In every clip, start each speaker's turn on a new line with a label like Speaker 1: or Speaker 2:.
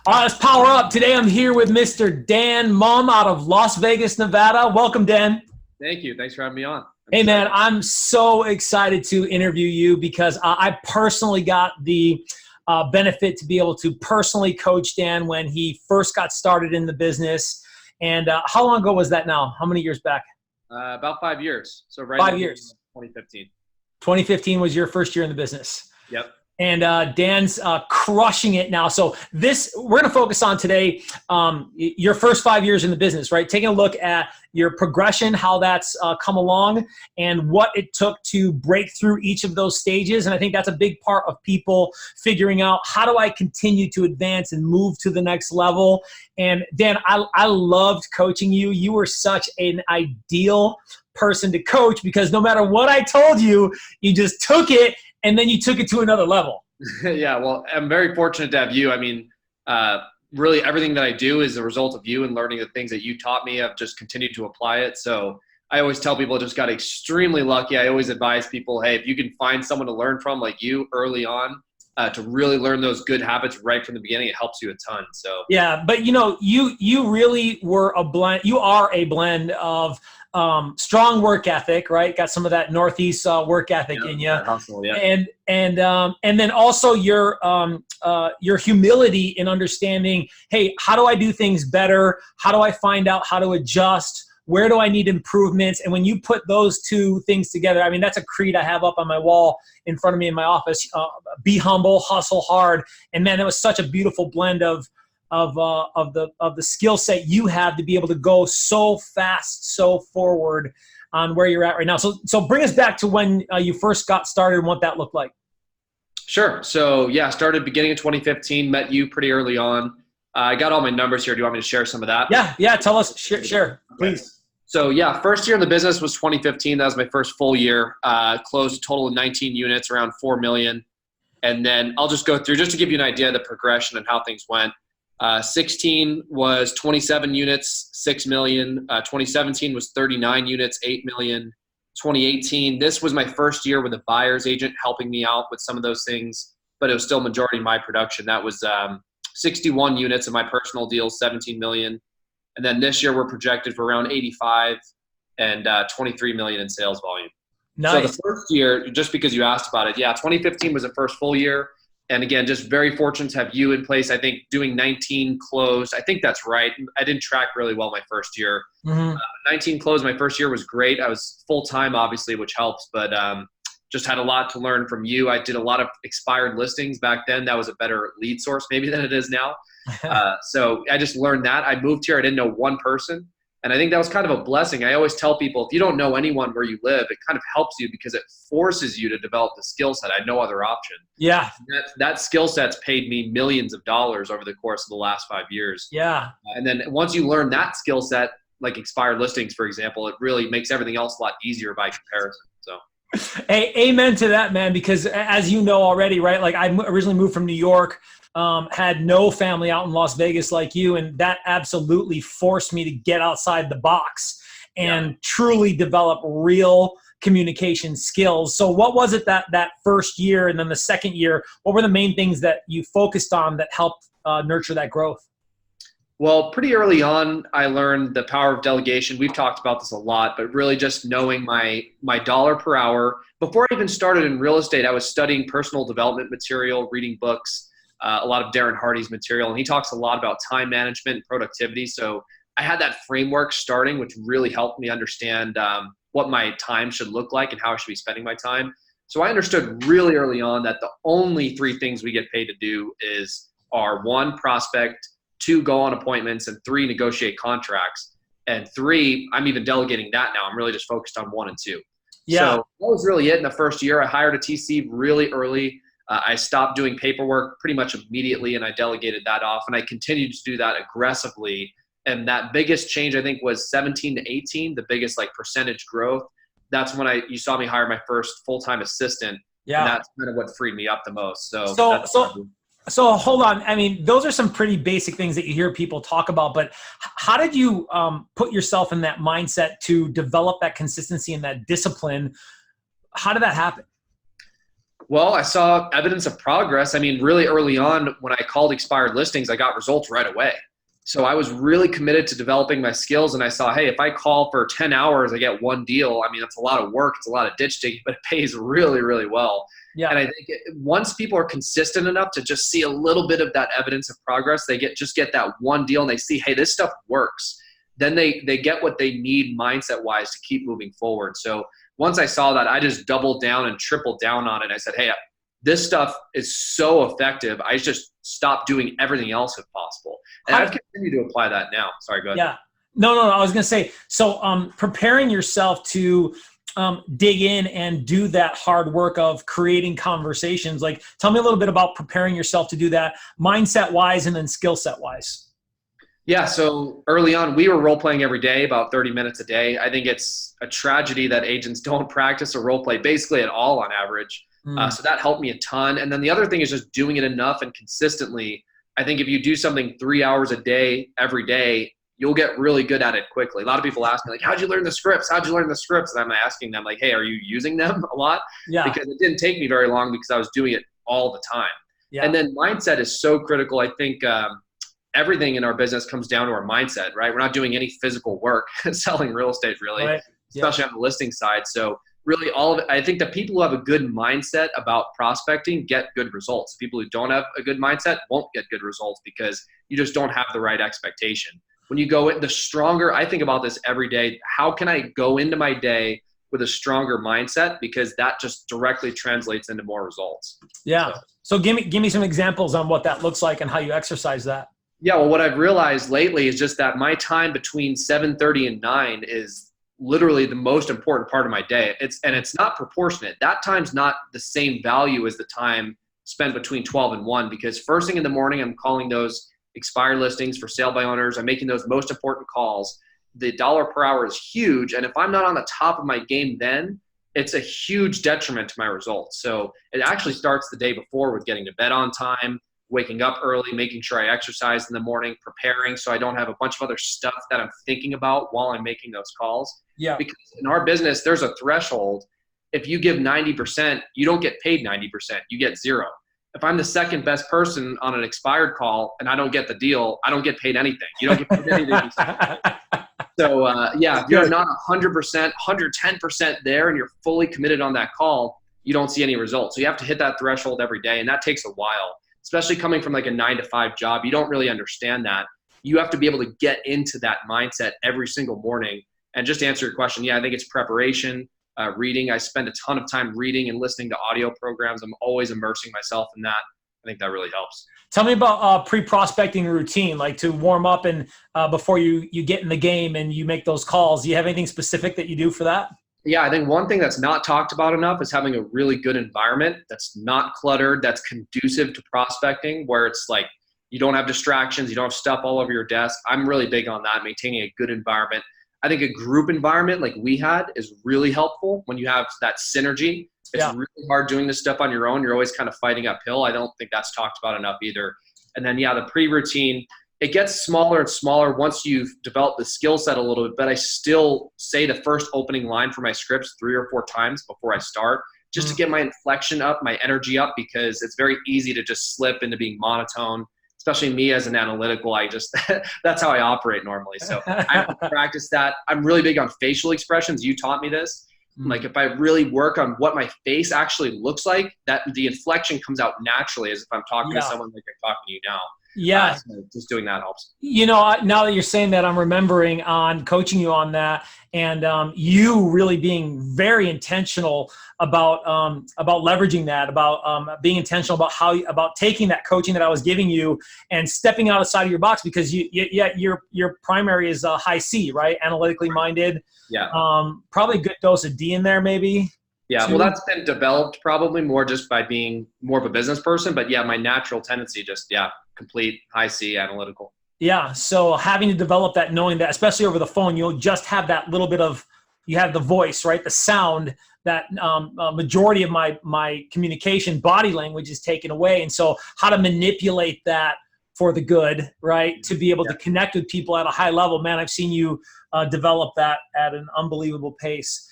Speaker 1: All right, let's power up. Today I'm here with Mr. Dan Mumm out of Las Vegas, Nevada. Welcome, Dan.
Speaker 2: Thank you. Thanks for having me on.
Speaker 1: Hey, man, I'm so excited to interview you because I personally got the benefit to be able to personally coach Dan when he first got started in the business. And how long ago was that now? How many years back?
Speaker 2: About 5 years. So right
Speaker 1: 5 years.
Speaker 2: 2015.
Speaker 1: 2015 was your first year in the business.
Speaker 2: Yep.
Speaker 1: And Dan's crushing it now. So we're going to focus on today your first 5 years in the business, right? Taking a look at your progression, how that's come along, and what it took to break through each of those stages. And I think that's a big part of people figuring out, how do I continue to advance and move to the next level? And Dan, I loved coaching you. You were such an ideal person to coach because no matter what I told you, you just took it and then you took it to another level.
Speaker 2: Yeah, well, I'm very fortunate to have you. I mean, really everything that I do is a result of you and learning the things that you taught me. I've just continued to apply it. So I always tell people I just got extremely lucky. I always advise people, hey, if you can find someone to learn from like you early on, to really learn those good habits right from the beginning, it helps you a ton. So
Speaker 1: yeah, but you really were a blend. You are a blend of strong work ethic, right? Got some of that Northeast work ethic in you,
Speaker 2: hustle, yeah.
Speaker 1: and then also your humility in understanding, hey, how do I do things better? How do I find out how to adjust? Where do I need improvements? And when you put those two things together, I mean, that's a creed I have up on my wall in front of me in my office. Be humble, hustle hard, and man, it was such a beautiful blend of the skill set you have to be able to go so fast, so forward on where you're at right now. So bring us back to when you first got started and what that looked like.
Speaker 2: Sure. So yeah, started beginning of 2015, met you pretty early on. I got all my numbers here. Do you want me to share some of that?
Speaker 1: Yeah. Tell us, share, please.
Speaker 2: Okay. So yeah, first year in the business was 2015. That was my first full year. Closed a total of 19 units, around 4 million. And then I'll just go through just to give you an idea of the progression and how things went. 16 was 27 units, 6 million. 2017 was 39 units, 8 million. 2018, this was my first year with a buyer's agent helping me out with some of those things, but it was still majority my production. That was 61 units of my personal deals, 17 million. And then this year we're projected for around 85 and 23 million in sales volume.
Speaker 1: Nice.
Speaker 2: So the first year, just because you asked about it, yeah, 2015 was the first full year. And again, just very fortunate to have you in place. I think doing 19 closed, I think that's right. I didn't track really well my first year. 19 closed my first year was great. I was full-time, obviously, which helps, but just had a lot to learn from you. I did a lot of expired listings back then. That was a better lead source maybe than it is now. So I just learned that. I moved here. I didn't know one person. And I think that was kind of a blessing. I always tell people, if you don't know anyone where you live, it kind of helps you because it forces you to develop the skill set. I had no other option.
Speaker 1: Yeah.
Speaker 2: That skill set's paid me millions of dollars over the course of the last 5 years.
Speaker 1: Yeah.
Speaker 2: And then once you learn that skill set, like expired listings, for example, it really makes everything else a lot easier by comparison. So,
Speaker 1: hey, amen to that, man, because as you know already, right, like I originally moved from New York, had no family out in Las Vegas like you, and that absolutely forced me to get outside the box and truly develop real communication skills. So what was it that first year and then the second year, what were the main things that you focused on that helped nurture that growth?
Speaker 2: Well, pretty early on, I learned the power of delegation. We've talked about this a lot, but really just knowing my dollar per hour. Before I even started in real estate, I was studying personal development material, reading books, a lot of Darren Hardy's material, and he talks a lot about time management and productivity. So I had that framework starting, which really helped me understand what my time should look like and how I should be spending my time. So I understood really early on that the only 3 things we get paid to do are 1, prospect, 2, go on appointments, and 3, negotiate contracts. And 3, I'm even delegating that now. I'm really just focused on 1 and 2.
Speaker 1: Yeah.
Speaker 2: So that was really it in the first year. I hired a TC really early. I stopped doing paperwork pretty much immediately, and I delegated that off. And I continued to do that aggressively. And that biggest change, I think, was 17 to 18, the biggest like percentage growth. That's when you saw me hire my first full-time assistant.
Speaker 1: Yeah.
Speaker 2: And that's kind of what freed me up the most.
Speaker 1: So hold on. I mean, those are some pretty basic things that you hear people talk about, but how did you put yourself in that mindset to develop that consistency and that discipline? How did that happen?
Speaker 2: Well, I saw evidence of progress. I mean, really early on when I called expired listings, I got results right away. So I was really committed to developing my skills, and I saw, hey, if I call for 10 hours, I get one deal. I mean, that's a lot of work. It's a lot of ditch digging, but it pays really, really well.
Speaker 1: Yeah.
Speaker 2: And I think once people are consistent enough to just see a little bit of that evidence of progress, they just get that one deal and they see, hey, this stuff works. Then they get what they need mindset-wise to keep moving forward. So once I saw that, I just doubled down and tripled down on it. I said, hey, this stuff is so effective. I just stopped doing everything else if possible. And I've continued to apply that now. Sorry, go ahead.
Speaker 1: Yeah. No. I was going to say, so preparing yourself to dig in and do that hard work of creating conversations. Like, tell me a little bit about preparing yourself to do that mindset-wise and then skill set-wise.
Speaker 2: Yeah, so early on, we were role-playing every day, about 30 minutes a day. I think it's a tragedy that agents don't practice or role-play basically at all on average. So that helped me a ton. And then the other thing is just doing it enough and consistently. I think if you do something 3 hours a day, every day, you'll get really good at it quickly. A lot of people ask me, like, how'd you learn the scripts? How'd you learn the scripts? And I'm asking them, like, hey, are you using them a lot?
Speaker 1: Yeah.
Speaker 2: Because it didn't take me very long because I was doing it all the time.
Speaker 1: Yeah.
Speaker 2: And then mindset is so critical. I think everything in our business comes down to our mindset, right? We're not doing any physical work selling real estate, really,
Speaker 1: right.
Speaker 2: Especially on the listing side. So really all of it, I think the people who have a good mindset about prospecting get good results. People who don't have a good mindset won't get good results because you just don't have the right expectation. When you go in, the stronger, I think about this every day, how can I go into my day with a stronger mindset? Because that just directly translates into more results.
Speaker 1: Yeah. So give me some examples on what that looks like and how you exercise that.
Speaker 2: Yeah, well, what I've realized lately is just that my time between 7:30 and 9 is literally the most important part of my day. It's not proportionate. That time's not the same value as the time spent between 12 and 1, because first thing in the morning, I'm calling those expired listings for sale by owners. I'm making those most important calls. The dollar per hour is huge. And if I'm not on the top of my game then, it's a huge detriment to my results. So it actually starts the day before with getting to bed on time, waking up early, making sure I exercise in the morning, preparing so I don't have a bunch of other stuff that I'm thinking about while I'm making those calls.
Speaker 1: Yeah.
Speaker 2: Because in our business, there's a threshold. If you give 90%, you don't get paid 90%. You get 0. If I'm the second best person on an expired call and I don't get the deal, I don't get paid anything. You don't get paid anything. So if you're not 100%, 110% there and you're fully committed on that call, you don't see any results. So you have to hit that threshold every day, and that takes a while. Especially coming from like a 9-to-5 job, you don't really understand that. You have to be able to get into that mindset every single morning. And just to answer your question, yeah, I think it's preparation, reading. I spend a ton of time reading and listening to audio programs. I'm always immersing myself in that. I think that really helps.
Speaker 1: Tell me about pre-prospecting routine, like to warm up and before you get in the game and you make those calls. Do you have anything specific that you do for that?
Speaker 2: Yeah, I think one thing that's not talked about enough is having a really good environment that's not cluttered, that's conducive to prospecting, where it's like you don't have distractions, you don't have stuff all over your desk. I'm really big on that, maintaining a good environment. I think a group environment like we had is really helpful when you have that synergy. It's really hard doing this stuff on your own. You're always kind of fighting uphill. I don't think that's talked about enough either. And then, the pre-routine, it gets smaller and smaller once you've developed the skill set a little bit, but I still say the first opening line for my scripts 3 or 4 times before I start, just to get my inflection up, my energy up, because it's very easy to just slip into being monotone, especially me as an analytical. That's how I operate normally. So I have to practice that. I'm really big on facial expressions. You taught me this. Like if I really work on what my face actually looks like, that the inflection comes out naturally as if I'm talking to someone like I'm talking to you now.
Speaker 1: Yeah.
Speaker 2: So just doing that helps.
Speaker 1: Now that you're saying that, I'm remembering on coaching you on that, and you really being very intentional about leveraging that, about being intentional about taking that coaching that I was giving you and stepping outside of your box, because your primary is high C, right? Analytically minded.
Speaker 2: Yeah.
Speaker 1: Probably a good dose of D in there, maybe.
Speaker 2: Yeah, well, that's been developed probably more just by being more of a business person. But yeah, my natural tendency complete high C analytical. Yeah.
Speaker 1: So having to develop that, knowing that, especially over the phone, you'll just have that little bit of, you have the voice, right? The sound, that majority of my communication, body language is taken away. And so how to manipulate that for the good, right? To be able to connect with people at a high level. Man, I've seen you develop that at an unbelievable pace.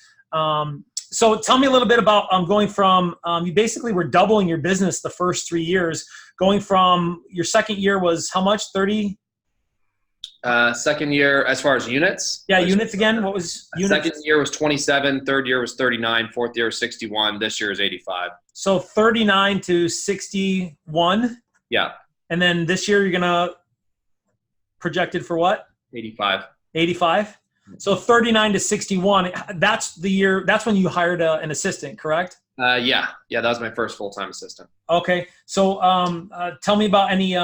Speaker 1: So tell me a little bit about going from, you basically were doubling your business the first 3 years, going from your second year was how much? 30?
Speaker 2: Second year, as far as units?
Speaker 1: Yeah, units again. What was units?
Speaker 2: Second year was 27. Third year was 39. Fourth year was 61. This year is 85.
Speaker 1: So 39 to 61.
Speaker 2: Yeah.
Speaker 1: And then this year you're going to projected for what?
Speaker 2: 85.
Speaker 1: 85. So 39 to 61. That's the year. That's when you hired an assistant, correct?
Speaker 2: Yeah. That was my first full-time assistant.
Speaker 1: Okay. So tell me about any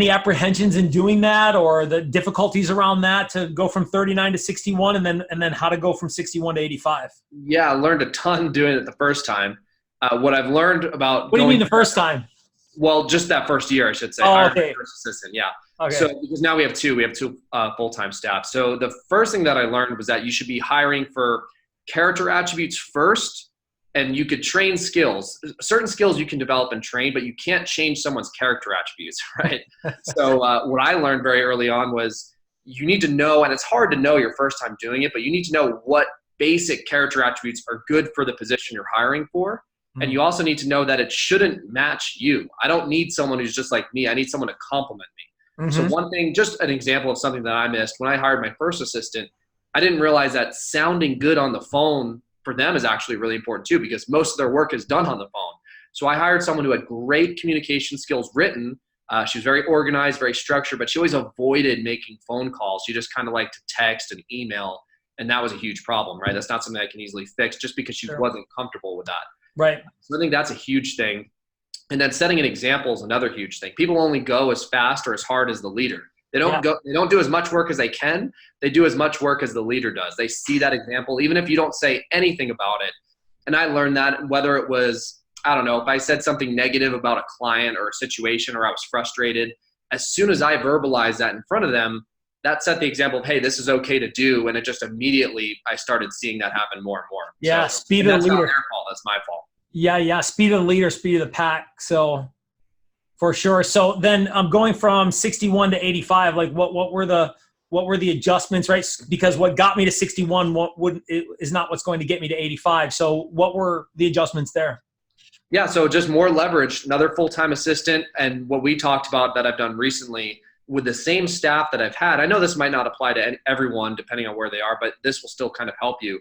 Speaker 1: apprehensions in doing that, or the difficulties around that to go from 39 to 61, and then how to go from 61 to 85.
Speaker 2: Yeah, I learned a ton doing it the first time. What I've learned about
Speaker 1: what do you mean the first time?
Speaker 2: Well, just that first year, I should say.
Speaker 1: Oh, okay.
Speaker 2: First assistant, yeah.
Speaker 1: Okay.
Speaker 2: So because now we have two full-time staff. So the first thing that I learned was that you should be hiring for character attributes first, and you could train skills. Certain skills you can develop and train, but you can't change someone's character attributes, right? So what I learned very early on was you need to know, and it's hard to know your first time doing it, but you need to know what basic character attributes are good for the position you're hiring for. And you also need to know that it shouldn't match you. I don't need someone who's just like me. I need someone to complement me. So one thing, just an example of something that I missed, when I hired my first assistant, I didn't realize that sounding good on the phone for them is actually really important too, because most of their work is done on the phone. So I hired someone who had great communication skills written. She was very organized, very structured, but she always avoided making phone calls. She just kind of liked to text and email. And that was a huge problem, right? That's not something I can easily fix just because she wasn't comfortable with that.
Speaker 1: Right.
Speaker 2: So I think that's a huge thing. And then setting an example is another huge thing. People only go as fast or as hard as the leader. They don't do as much work as they can. They do as much work as the leader does. They see that example, even if you don't say anything about it. And I learned that whether it was, I don't know, if I said something negative about a client or a situation, or I was frustrated, as soon as I verbalized that in front of them, that set the example of, hey, this is okay to do. And it just immediately, I started seeing that happen more and more.
Speaker 1: Yeah, so, speed of the leader.
Speaker 2: That's not their fault. That's my fault.
Speaker 1: Yeah. Speed of the leader, speed of the pack. So for sure. So then I'm going from 61 to 85. Like what were the adjustments, right? Because what got me to 61 is not what's going to get me to 85. So what were the adjustments there?
Speaker 2: Yeah, so just more leverage, another full-time assistant, and what we talked about that I've done recently with the same staff that I've had. I know this might not apply to everyone depending on where they are, but this will still kind of help you.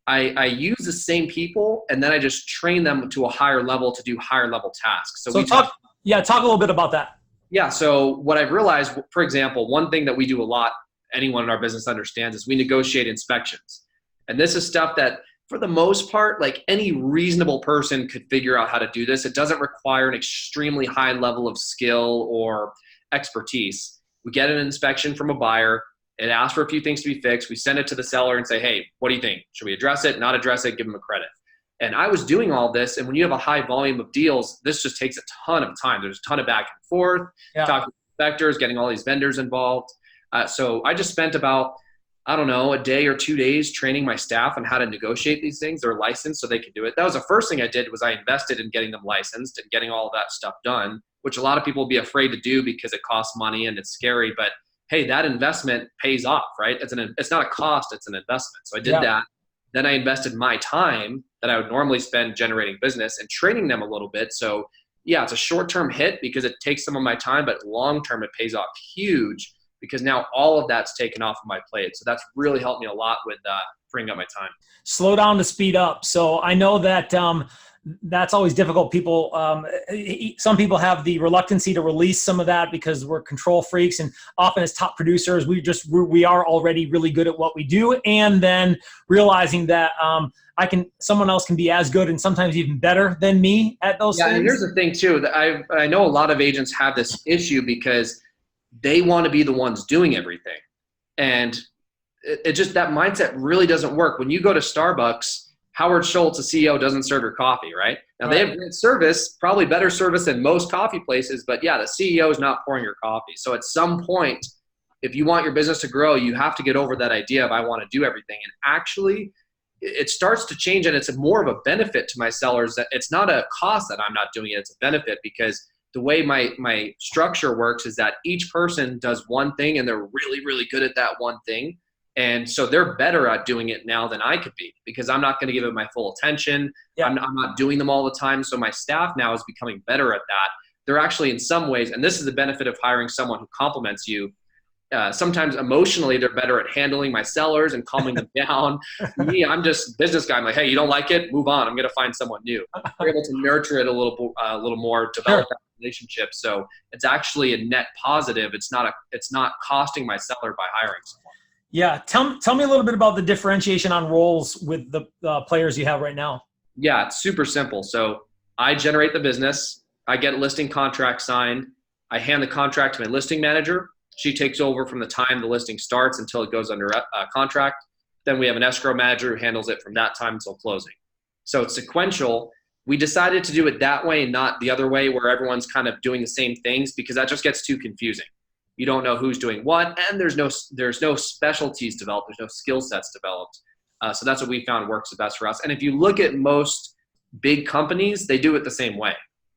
Speaker 2: I use the same people, and then I just train them to a higher level to do higher level tasks. So talk
Speaker 1: a little bit about that.
Speaker 2: Yeah, so what I've realized, for example, one thing that we do a lot, anyone in our business understands, is we negotiate inspections. And this is stuff that, for the most part, like any reasonable person could figure out how to do this. It doesn't require an extremely high level of skill or expertise. We get an inspection from a buyer. It asks for a few things to be fixed. We send it to the seller and say, hey, what do you think? Should we address it, not address it, give them a credit? And I was doing all this, and when you have a high volume of deals, this just takes a ton of time. There's a ton of back and forth, talking to inspectors, getting all these vendors involved. So I just spent about, I don't know, a day or 2 days training my staff on how to negotiate these things. They're licensed so they can do it. That was the first thing I did, was I invested in getting them licensed and getting all of that stuff done, which a lot of people will be afraid to do because it costs money and it's scary. But hey, that investment pays off, right? It's not a cost, it's an investment. So I did that. Then I invested my time that I would normally spend generating business and training them a little bit. So yeah, it's a short-term hit because it takes some of my time, but long-term it pays off huge because now all of that's taken off of my plate. So that's really helped me a lot with freeing up my time.
Speaker 1: Slow down to speed up. So I know that that's always difficult. People, some people have the reluctancy to release some of that because we're control freaks, and often as top producers, we are already really good at what we do, and then realizing that someone else can be as good and sometimes even better than me at those things.
Speaker 2: Yeah, and here's the thing too, that I know a lot of agents have this issue because they want to be the ones doing everything, and it just, that mindset really doesn't work. When you go to Starbucks, Howard Schultz, the CEO, doesn't serve your coffee, right? Now, they have great service, probably better service than most coffee places, but yeah, the CEO is not pouring your coffee. So at some point, if you want your business to grow, you have to get over that idea of I want to do everything. And actually, it starts to change, and it's more of a benefit to my sellers. That it's not a cost that I'm not doing it, it's a benefit, because the way my structure works is that each person does one thing and they're really, really good at that one thing. And so they're better at doing it now than I could be because I'm not going to give it my full attention.
Speaker 1: Yeah.
Speaker 2: I'm not doing them all the time. So my staff now is becoming better at that. They're actually in some ways, and this is the benefit of hiring someone who complements you. Sometimes emotionally, they're better at handling my sellers and calming them down. Me, I'm just business guy. I'm like, hey, you don't like it? Move on. I'm going to find someone new. We're able to nurture it a little more, develop that relationship. So it's actually a net positive. It's not costing my seller by hiring someone.
Speaker 1: Yeah. Tell me a little bit about the differentiation on roles with the players you have right now.
Speaker 2: Yeah, it's super simple. So I generate the business. I get a listing contract signed. I hand the contract to my listing manager. She takes over from the time the listing starts until it goes under contract. Then we have an escrow manager who handles it from that time until closing. So it's sequential. We decided to do it that way and not the other way where everyone's kind of doing the same things because that just gets too confusing. You don't know who's doing what, and there's no specialties developed. There's no skill sets developed. So that's what we found works the best for us. And if you look at most big companies, they do it the same way,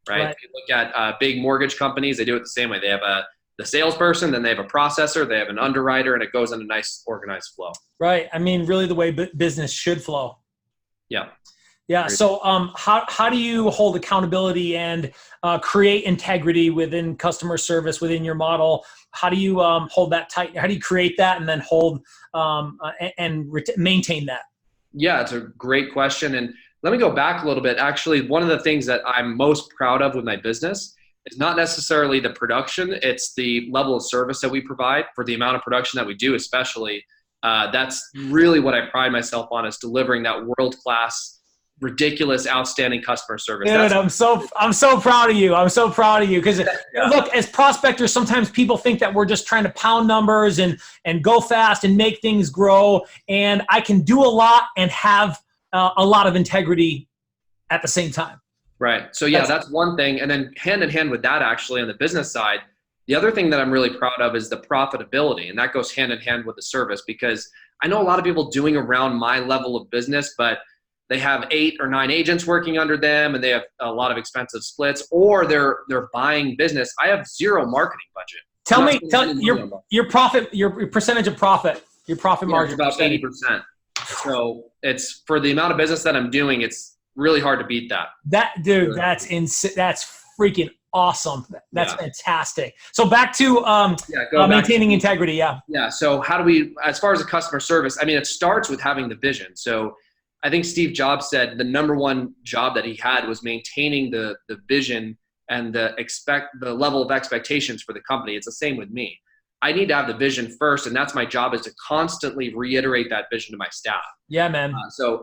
Speaker 2: right? If you look at big mortgage companies, they do it the same way. They have the salesperson, then they have a processor, they have an underwriter, and it goes in a nice organized flow.
Speaker 1: Right. I mean, really the way business should flow.
Speaker 2: Yeah.
Speaker 1: Yeah. So how do you hold accountability and create integrity within customer service within your model? How do you hold that tight? How do you create that and then hold and maintain that?
Speaker 2: Yeah, it's a great question. And let me go back a little bit. Actually, one of the things that I'm most proud of with my business is not necessarily the production. It's the level of service that we provide for the amount of production that we do, especially. That's really what I pride myself on is delivering that world-class, ridiculous, outstanding customer service.
Speaker 1: Dude, I'm so proud of you. I'm so proud of you because look, as prospectors, sometimes people think that we're just trying to pound numbers and go fast and make things grow. And I can do a lot and have a lot of integrity at the same time.
Speaker 2: Right. So yeah, that's one thing. And then hand in hand with that, actually on the business side, the other thing that I'm really proud of is the profitability. And that goes hand in hand with the service because I know a lot of people doing around my level of business, but they have 8 or 9 agents working under them and they have a lot of expensive splits or they're buying business. I have zero marketing budget.
Speaker 1: Tell me your profit, your percentage of profit, your profit margin.
Speaker 2: About 80%. So it's for the amount of business that I'm doing, it's really hard to beat that.
Speaker 1: That's freaking awesome. That's fantastic. So back to maintaining integrity. Yeah.
Speaker 2: Yeah. So how do we, as far as the customer service, I mean, it starts with having the vision. So I think Steve Jobs said the number one job that he had was maintaining the vision and the level of expectations for the company. It's the same with me. I need to have the vision first, and that's my job is to constantly reiterate that vision to my staff.
Speaker 1: Yeah, man.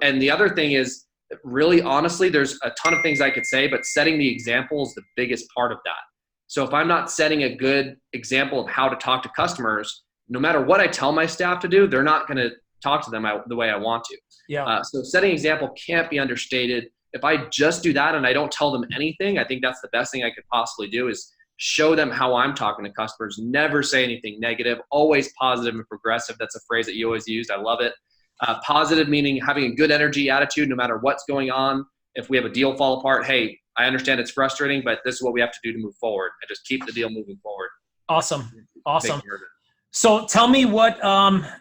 Speaker 2: And the other thing is, really honestly, there's a ton of things I could say, but setting the example is the biggest part of that. So if I'm not setting a good example of how to talk to customers, no matter what I tell my staff to do, they're not going to talk to them the way I want to.
Speaker 1: Yeah.
Speaker 2: So setting an example can't be understated. If I just do that and I don't tell them anything, I think that's the best thing I could possibly do is show them how I'm talking to customers. Never say anything negative, always positive and progressive. That's a phrase that you always used. I love it. Positive meaning having a good energy attitude no matter what's going on. If we have a deal fall apart, hey, I understand it's frustrating, but this is what we have to do to move forward and just keep the deal moving forward.
Speaker 1: Awesome. So tell me what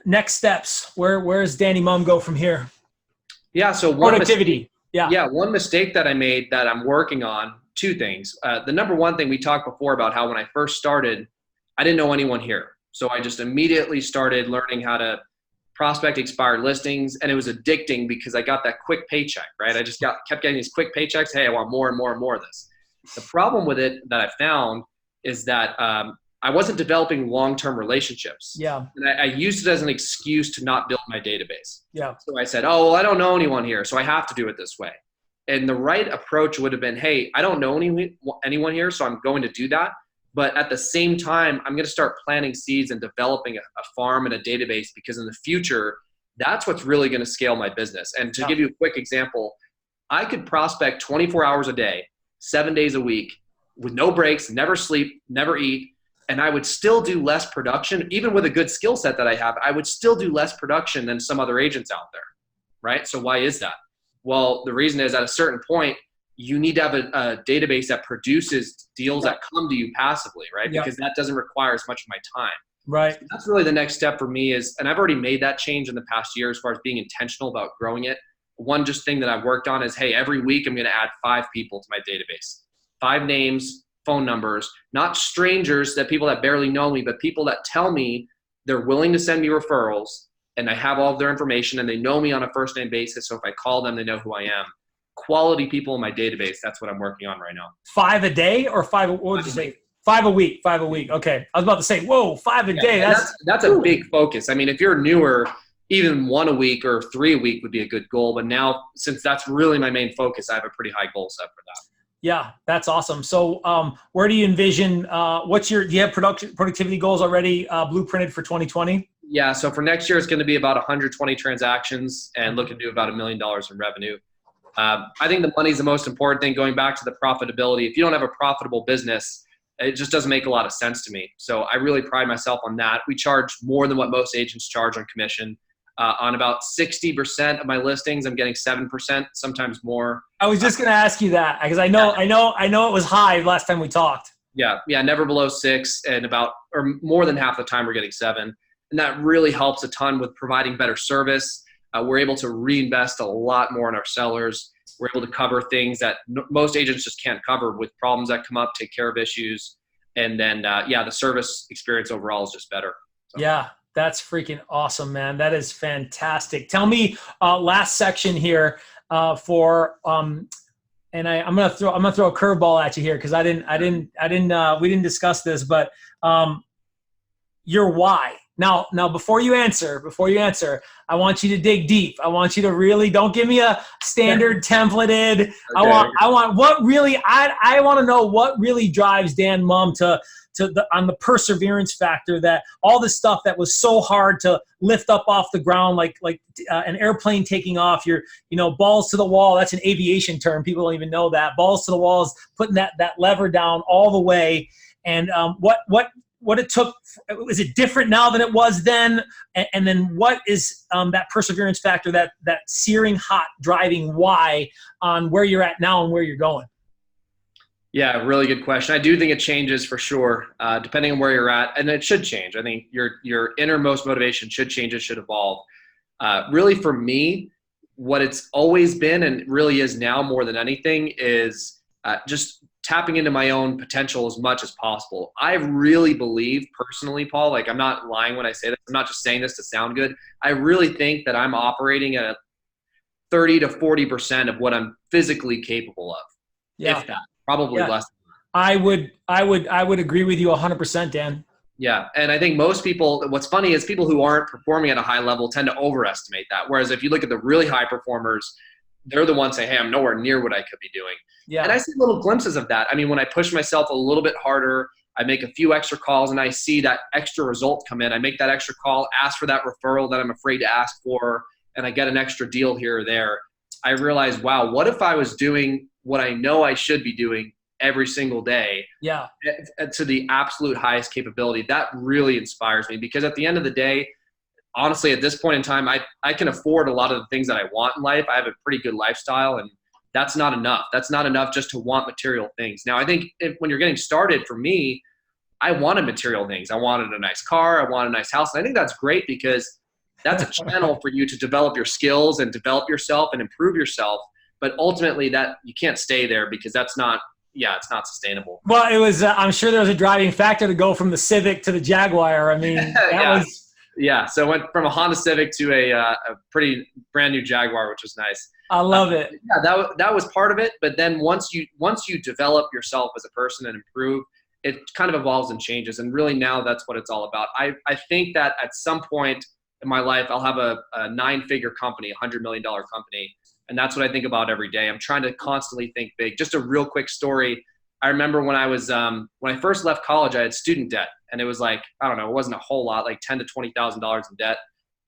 Speaker 1: next steps. Where's Danny Mum go from here?
Speaker 2: Yeah, so
Speaker 1: productivity.
Speaker 2: One mistake that I made that I'm working on, 2 things. The number one thing we talked before about how when I first started, I didn't know anyone here. So I just immediately started learning how to prospect expired listings, and it was addicting because I got that quick paycheck, right? I just kept getting these quick paychecks. Hey, I want more and more and more of this. The problem with it that I found is that I wasn't developing long-term relationships.
Speaker 1: Yeah.
Speaker 2: And I used it as an excuse to not build my database.
Speaker 1: Yeah.
Speaker 2: So I said, oh, well, I don't know anyone here, so I have to do it this way. And the right approach would have been, hey, I don't know anyone here, so I'm going to do that. But at the same time, I'm going to start planting seeds and developing a farm and a database because in the future, that's what's really going to scale my business. And to give you a quick example, I could prospect 24 hours a day, 7 days a week with no breaks, never sleep, never eat. And I would still do less production, even with a good skill set that I have, I would still do less production than some other agents out there, right? So why is that? Well, the reason is at a certain point, you need to have a database that produces deals that come to you passively, right? Because that doesn't require as much of my time.
Speaker 1: Right.
Speaker 2: So that's really the next step for me is, and I've already made that change in the past year as far as being intentional about growing it. One just thing that I've worked on is, hey, every week I'm going to add 5 people to my database, 5 names, phone numbers, not strangers, that people that barely know me, but people that tell me they're willing to send me referrals and I have all of their information and they know me on a first name basis. So if I call them, they know who I am. Quality people in my database. That's what I'm working on right now.
Speaker 1: 5 a day or 5? What would you say? 5 a week. 5 a week. Okay. I was about to say, whoa, 5 a day.
Speaker 2: That's a big focus. I mean, if you're newer, even 1 a week or 3 a week would be a good goal. But now, since that's really my main focus, I have a pretty high goal set for that.
Speaker 1: Yeah, that's awesome. So where do you envision, do you have productivity goals already blueprinted for 2020?
Speaker 2: Yeah, so for next year, it's going to be about 120 transactions and looking to do about $1 million in revenue. I think the money is the most important thing, going back to the profitability. If you don't have a profitable business, it just doesn't make a lot of sense to me. So I really pride myself on that. We charge more than what most agents charge on commission. On about 60% of my listings, I'm getting 7%, sometimes more.
Speaker 1: I was just going to ask you that because I know it was high last time we talked.
Speaker 2: Yeah, never below 6, and or more than half the time we're getting 7, and that really helps a ton with providing better service. We're able to reinvest a lot more in our sellers. We're able to cover things that most agents just can't cover with problems that come up, take care of issues, and then the service experience overall is just better. So.
Speaker 1: Yeah. That's freaking awesome, man. That is fantastic. Tell me, last section here and I'm gonna throw a curveball at you here because we didn't discuss this, but your why. Now before you answer, I want you to dig deep. I want you to really don't give me a standard templated. Okay. I want what really I want to know what really drives Dan Mumm on the perseverance factor, that all the stuff that was so hard to lift up off the ground, like an airplane taking off, balls to the wall. That's an aviation term. People don't even know that. Balls to the walls, putting that lever down all the way. And what it took, is it different now than it was then? And then what is that perseverance factor, that searing hot driving why on where you're at now and where you're going?
Speaker 2: Yeah, really good question. I do think it changes for sure, depending on where you're at, and it should change. I think your innermost motivation should change. It should evolve. Really, for me, what it's always been and really is now more than anything is just tapping into my own potential as much as possible. I really believe personally, Paul, like I'm not lying when I say this. I'm not just saying this to sound good. I really think that I'm operating at 30 to 40% of what I'm physically capable of. Yeah. If that. Probably less.
Speaker 1: I would agree with you 100%, Dan.
Speaker 2: Yeah, and I think most people, what's funny is people who aren't performing at a high level tend to overestimate that. Whereas if you look at the really high performers, they're the ones saying, hey, I'm nowhere near what I could be doing. Yeah. And I see little glimpses of that. I mean, when I push myself a little bit harder, I make a few extra calls and I see that extra result come in. I make that extra call, ask for that referral that I'm afraid to ask for, and I get an extra deal here or there. I realize, wow, what if I was doing what I know I should be doing every single day to the absolute highest capability? That really inspires me, because at the end of the day, honestly, at this point in time, I can afford a lot of the things that I want in life. I have a pretty good lifestyle, and that's not enough. That's not enough just to want material things. Now, I think when you're getting started, for me, I wanted material things. I wanted a nice car. I wanted a nice house. And I think that's great, because that's a channel for you to develop your skills and develop yourself and improve yourself. But ultimately, that you can't stay there, because that's not, it's not sustainable.
Speaker 1: Well, it was, I'm sure there was a driving factor to go from the Civic to the Jaguar. I mean, that was.
Speaker 2: Yeah, so I went from a Honda Civic to a pretty brand new Jaguar, which was nice.
Speaker 1: I love it.
Speaker 2: Yeah, that was part of it. But then once you develop yourself as a person and improve, it kind of evolves and changes. And really now that's what it's all about. I think that at some point in my life, I'll have a 9-figure company, $100 million company. And that's what I think about every day. I'm trying to constantly think big. Just a real quick story. I remember when I was when I first left college, I had student debt, and it was like, I don't know, it wasn't a whole lot, like $10,000 to $20,000 in debt.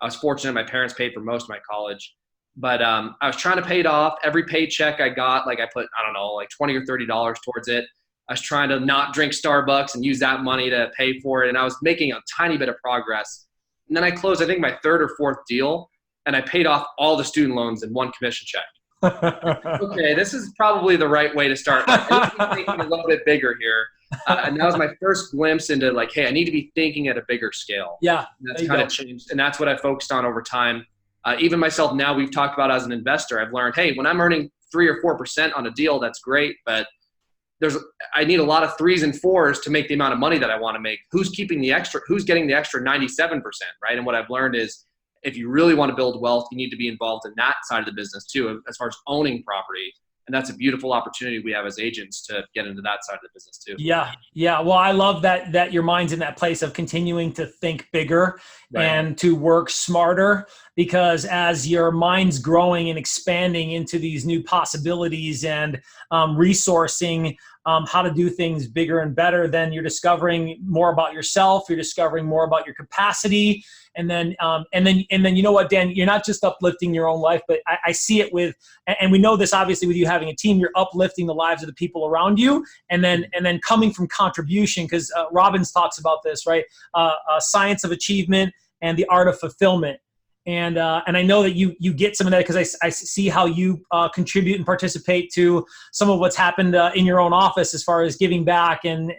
Speaker 2: I was fortunate; my parents paid for most of my college, but I was trying to pay it off. Every paycheck I got, like I put, I don't know, like $20 or $30 towards it. I was trying to not drink Starbucks and use that money to pay for it, and I was making a tiny bit of progress. And then I closed, I think, my 3rd or 4th deal, and I paid off all the student loans in one commission check. Okay, this is probably the right way to start. I need to be thinking a little bit bigger here. And that was my first glimpse into like, hey, I need to be thinking at a bigger scale.
Speaker 1: Yeah.
Speaker 2: And that's kind of changed. And that's what I focused on over time. Even myself now, we've talked about as an investor, I've learned, hey, when I'm earning 3 or 4% on a deal, that's great. But I need a lot of 3s and 4s to make the amount of money that I want to make. Who's getting the extra 97%, right? And what I've learned is if you really want to build wealth, you need to be involved in that side of the business too, as far as owning property. And that's a beautiful opportunity we have as agents to get into that side of the business too.
Speaker 1: Yeah. Yeah. Well, I love that your mind's in that place of continuing to think bigger and to work smarter, because as your mind's growing and expanding into these new possibilities and resourcing how to do things bigger and better, then you're discovering more about yourself. You're discovering more about your capacity. And then, you know what, Dan, you're not just uplifting your own life, but I see it with, and we know this obviously with you having a team, you're uplifting the lives of the people around you. And then coming from contribution, because Robbins talks about this, right? Science of achievement and the art of fulfillment. And I know that you get some of that because I see how you contribute and participate to some of what's happened in your own office as far as giving back and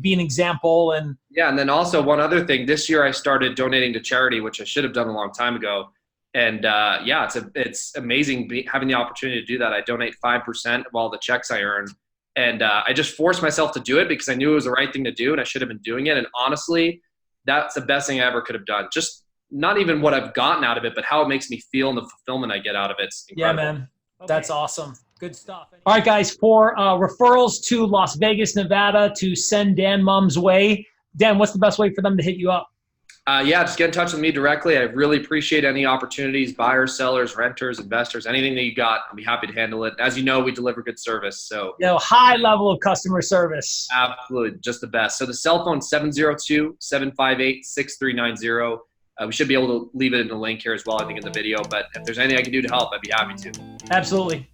Speaker 1: being an example. And
Speaker 2: yeah, and then also one other thing, this year I started donating to charity, which I should have done a long time ago. And yeah, it's amazing having the opportunity to do that. I donate 5% of all the checks I earn. And I just forced myself to do it because I knew it was the right thing to do and I should have been doing it. And honestly, that's the best thing I ever could have done. Just not even what I've gotten out of it, but how it makes me feel and the fulfillment I get out of it. It's incredible.
Speaker 1: Yeah, man. That's awesome. Good stuff. All right, guys, for referrals to Las Vegas, Nevada to send Dan Mum's way, Dan, what's the best way for them to hit you up?
Speaker 2: Yeah, just get in touch with me directly. I really appreciate any opportunities, buyers, sellers, renters, investors, anything that you got. I'll be happy to handle it. As you know, we deliver good service. So
Speaker 1: high level of customer service.
Speaker 2: Absolutely. Just the best. So the cell phone, 702-758-6390. We should be able to leave it in the link here as well, I think, in the video. But if there's anything I can do to help, I'd be happy to.
Speaker 1: Absolutely.